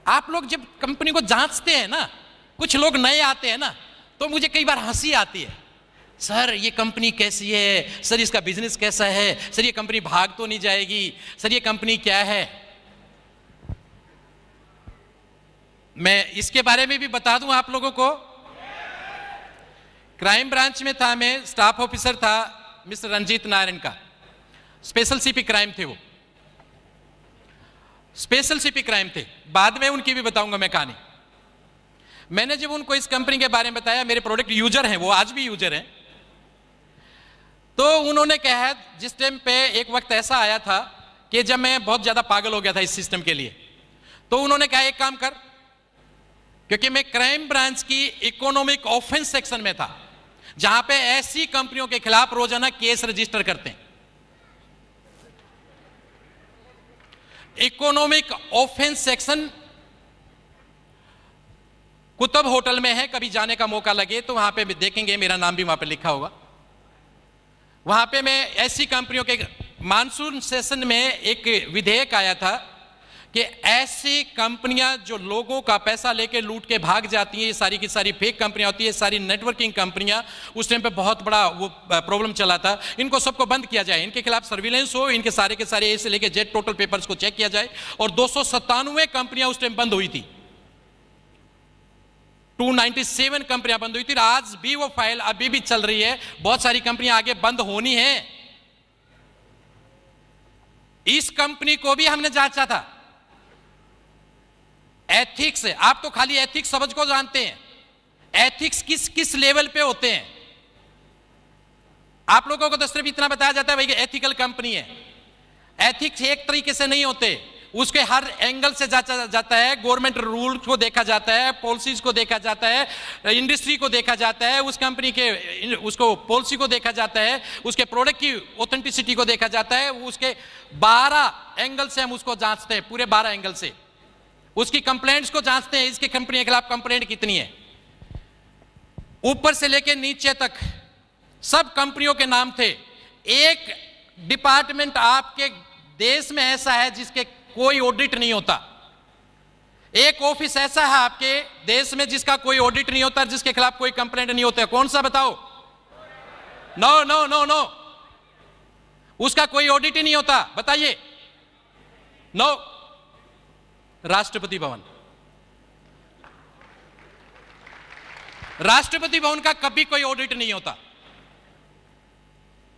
आप लोग जब कंपनी को जांचते हैं ना, कुछ लोग नए आते हैं ना, तो मुझे कई बार हंसी आती है, सर ये कंपनी कैसी है, सर इसका बिजनेस कैसा है, सर ये कंपनी भाग तो नहीं जाएगी, सर ये कंपनी क्या है। मैं इसके बारे में भी बता दूं आप लोगों को। क्राइम ब्रांच में था, मैं स्टाफ ऑफिसर था मिस्टर रंजीत नारायण का, स्पेशल सीपी क्राइम थे वो, स्पेशल सीपी क्राइम थे। बाद में उनकी भी बताऊंगा मैं कहानी। मैंने जब उनको इस कंपनी के बारे में बताया, मेरे प्रोडक्ट यूजर हैं वो, आज भी यूजर हैं, तो उन्होंने कहा, जिस टाइम पे एक वक्त ऐसा आया था कि जब मैं बहुत ज्यादा पागल हो गया था इस सिस्टम के लिए, तो उन्होंने कहा एक काम कर, क्योंकि मैं क्राइम ब्रांच की इकोनॉमिक ऑफेंस सेक्शन में था, जहां पे ऐसी कंपनियों के खिलाफ रोजाना केस रजिस्टर करते हैं। Economic offence section Qutub hotel में है, कभी जाने का मौका लगे तो वहां पे देखेंगे, मेरा नाम भी वहां पे लिखा होगा। वहां पे मैं ऐसी कंपनियों के, मानसून सेशन में एक विधेयक आया था कि ऐसी कंपनियां जो लोगों का पैसा लेके लूट के भाग जाती हैं, ये सारी की सारी फेक कंपनियां होती है, सारी नेटवर्किंग कंपनियां, उस टाइम पे बहुत बड़ा वो प्रॉब्लम चला था, इनको सबको बंद किया जाए, इनके खिलाफ सर्विलेंस हो, इनके सारे के सारे ए से लेके जेड टोटल पेपर्स को चेक किया जाए। और 297 कंपनियां उस टाइम बंद हुई थी, 297 कंपनियां बंद हुई थी। आज भी वो फाइल अभी भी चल रही है, बहुत सारी कंपनियां आगे बंद होनी है। इस कंपनी को भी हमने जांचा था। एथिक्स, आप तो खाली एथिक्स शब्द को जानते हैं, एथिक्स किस किस लेवल पे होते हैं। आप लोगों को तो सिर्फ इतना बताया जाता है भाई एथिकल कंपनी है। एथिक्स एक तरीके से नहीं होते, उसके हर एंगल से जांचा जाता है। गवर्नमेंट रूल को देखा जाता है, पॉलिसीज को देखा जाता है, इंडस्ट्री को देखा जाता है, उस कंपनी के उसको पॉलिसी को देखा जाता है, उसके प्रोडक्ट की ऑथेंटिसिटी को देखा जाता है। उसके 12 एंगल से हम उसको जांचते हैं, पूरे 12 एंगल से उसकी कंप्लेंट्स को जांचते हैं, इसके कंपनी के खिलाफ कंप्लेंट कितनी है, ऊपर से लेकर नीचे तक सब कंपनियों के नाम थे। एक डिपार्टमेंट आपके देश में ऐसा है जिसके कोई ऑडिट नहीं होता, एक ऑफिस ऐसा है आपके देश में जिसका कोई ऑडिट नहीं होता, जिसके खिलाफ कोई कंप्लेंट नहीं होता। कौन सा बताओ? नो नो नो नो, उसका कोई ऑडिट ही नहीं होता, बताइए। नो, राष्ट्रपति भवन। राष्ट्रपति भवन का कभी कोई ऑडिट नहीं होता,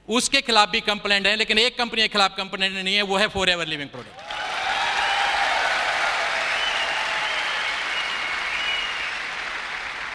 उसके खिलाफ भी कंप्लेंट है, लेकिन एक कंपनी के खिलाफ कंप्लेंट नहीं है, वो है फॉरएवर लिविंग प्रोडक्ट।